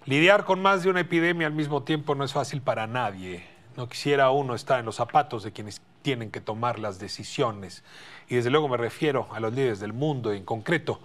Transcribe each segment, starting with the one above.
Lidiar con más de una epidemia al mismo tiempo no es fácil para nadie. No quisiera uno estar en los zapatos de quienes tienen que tomar las decisiones. Y desde luego me refiero a los líderes del mundo, en concreto,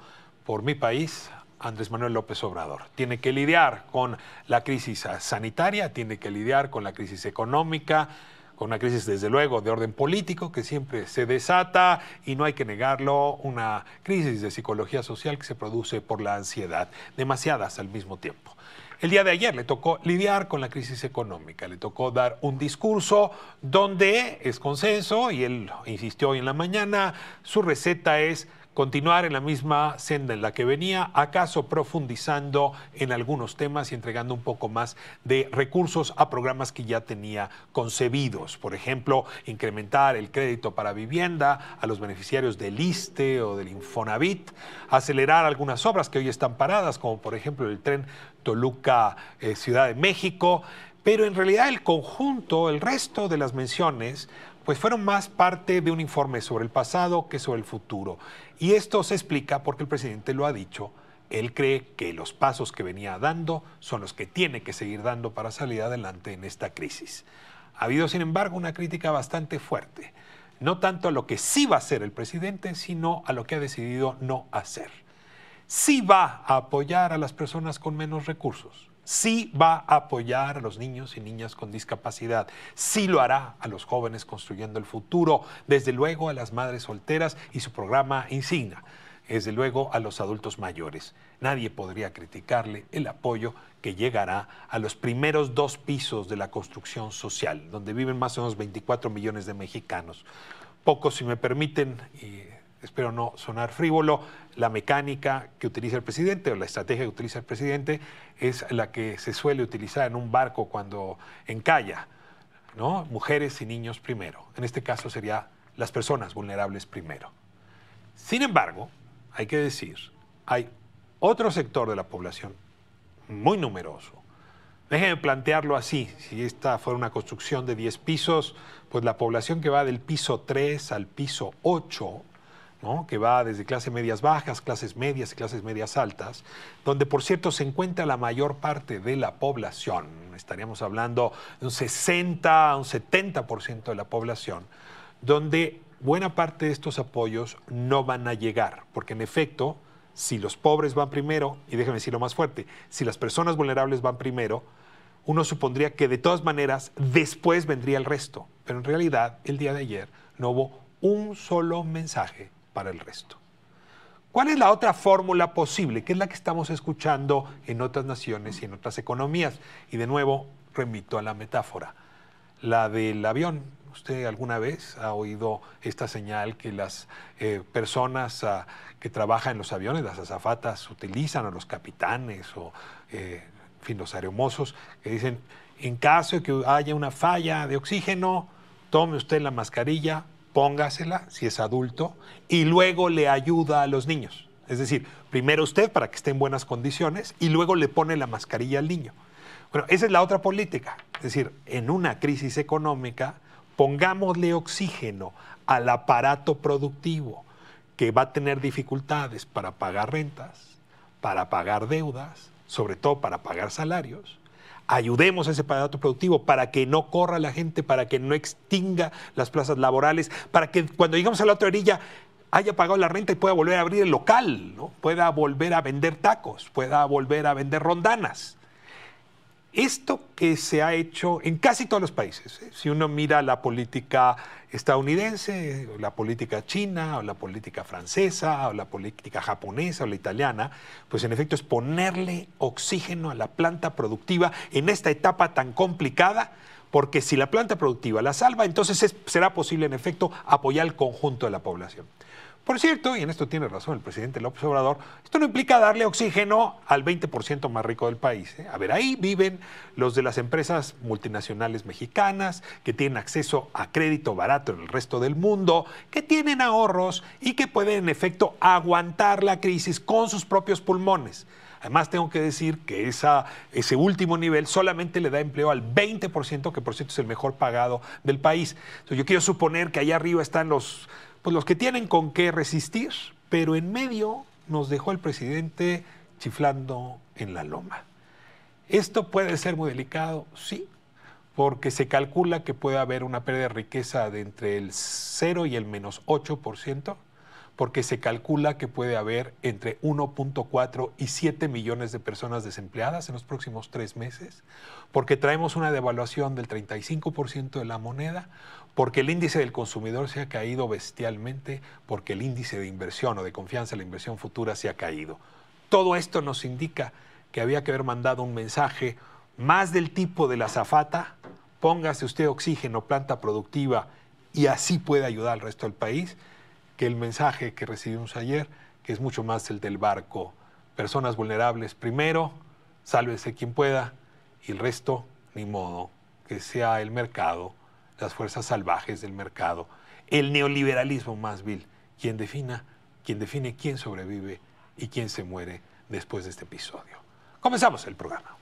por mi país, Andrés Manuel López Obrador. Tiene que lidiar con la crisis sanitaria, tiene que lidiar con la crisis económica, con una crisis, desde luego, de orden político que siempre se desata y no hay que negarlo, una crisis de psicología social que se produce por la ansiedad, demasiadas al mismo tiempo. El día de ayer le tocó lidiar con la crisis económica, le tocó dar un discurso donde es consenso, y él insistió hoy en la mañana, su receta es continuar en la misma senda en la que venía, acaso profundizando en algunos temas y entregando un poco más de recursos a programas que ya tenía concebidos. Por ejemplo, incrementar el crédito para vivienda a los beneficiarios del ISSSTE o del Infonavit, acelerar algunas obras que hoy están paradas, como por ejemplo el tren Toluca-Ciudad de México, pero en realidad el conjunto, el resto de las menciones, pues fueron más parte de un informe sobre el pasado que sobre el futuro. Y esto se explica porque el presidente lo ha dicho, él cree que los pasos que venía dando son los que tiene que seguir dando para salir adelante en esta crisis. Ha habido, sin embargo, una crítica bastante fuerte, no tanto a lo que sí va a hacer el presidente, sino a lo que ha decidido no hacer. Sí va a apoyar a las personas con menos recursos, sí va a apoyar a los niños y niñas con discapacidad, sí lo hará a los jóvenes construyendo el futuro, desde luego a las madres solteras y su programa insignia, desde luego a los adultos mayores. Nadie podría criticarle el apoyo que llegará a los primeros 2 pisos de la construcción social, donde viven más o menos 24 millones de mexicanos. Pocos, si me permiten, y espero no sonar frívolo, la mecánica que utiliza el presidente o la estrategia que utiliza el presidente es la que se suele utilizar en un barco cuando encalla, ¿no? Mujeres y niños primero. En este caso sería las personas vulnerables primero. Sin embargo, hay que decir, hay otro sector de la población muy numeroso. Déjenme plantearlo así, si esta fuera una construcción de 10 pisos, pues la población que va del piso 3 al piso 8, ¿no? Que va desde clases medias bajas, clases medias y clases medias altas, donde por cierto se encuentra la mayor parte de la población, estaríamos hablando de un 60 a un 70% de la población, donde buena parte de estos apoyos no van a llegar, porque en efecto, si los pobres van primero, y déjenme decirlo más fuerte, si las personas vulnerables van primero, uno supondría que de todas maneras después vendría el resto, pero en realidad el día de ayer no hubo un solo mensaje para el resto. ¿Cuál es la otra fórmula posible? Que es la que estamos escuchando en otras naciones y en otras economías. Y de nuevo remito a la metáfora, la del avión. ¿Usted alguna vez ha oído esta señal que las personas que trabajan en los aviones, las azafatas, utilizan, o los capitanes, o en fin, los aeromozos, que dicen, en caso de que haya una falla de oxígeno, tome usted la mascarilla, póngasela si es adulto y luego le ayuda a los niños. Es decir, primero usted para que esté en buenas condiciones y luego le pone la mascarilla al niño. Bueno, esa es la otra política. Es decir, en una crisis económica, pongámosle oxígeno al aparato productivo que va a tener dificultades para pagar rentas, para pagar deudas, sobre todo para pagar salarios. Ayudemos a ese aparato productivo para que no corra la gente, para que no extinga las plazas laborales, para que cuando llegamos a la otra orilla haya pagado la renta y pueda volver a abrir el local, ¿no? Pueda volver a vender tacos, pueda volver a vender rondanas. Esto que se ha hecho en casi todos los países, si uno mira la política estadounidense, la política china, o la política francesa, o la política japonesa, o la italiana, pues en efecto es ponerle oxígeno a la planta productiva en esta etapa tan complicada, porque si la planta productiva la salva, entonces será posible en efecto apoyar al conjunto de la población. Por cierto, y en esto tiene razón el presidente López Obrador, esto no implica darle oxígeno al 20% más rico del país. A ver, ahí viven los de las empresas multinacionales mexicanas que tienen acceso a crédito barato en el resto del mundo, que tienen ahorros y que pueden en efecto aguantar la crisis con sus propios pulmones. Además, tengo que decir que ese último nivel solamente le da empleo al 20%, que por cierto es el mejor pagado del país. Entonces, yo quiero suponer que allá arriba están los que tienen con qué resistir, pero en medio nos dejó el presidente chiflando en la loma. Esto puede ser muy delicado, sí, porque se calcula que puede haber una pérdida de riqueza de entre el 0 y el menos 8%, porque se calcula que puede haber entre 1.4 y 7 millones de personas desempleadas en los próximos 3 meses, porque traemos una devaluación del 35% de la moneda, porque el índice del consumidor se ha caído bestialmente, porque el índice de inversión o de confianza en la inversión futura se ha caído. Todo esto nos indica que había que haber mandado un mensaje más del tipo de la azafata: póngase usted oxígeno, planta productiva, y así puede ayudar al resto del país, que el mensaje que recibimos ayer, que es mucho más el del barco: personas vulnerables primero, sálvese quien pueda, y el resto, ni modo, que sea el mercado, las fuerzas salvajes del mercado, el neoliberalismo más vil, quien define quién sobrevive y quién se muere después de este episodio. Comenzamos el programa.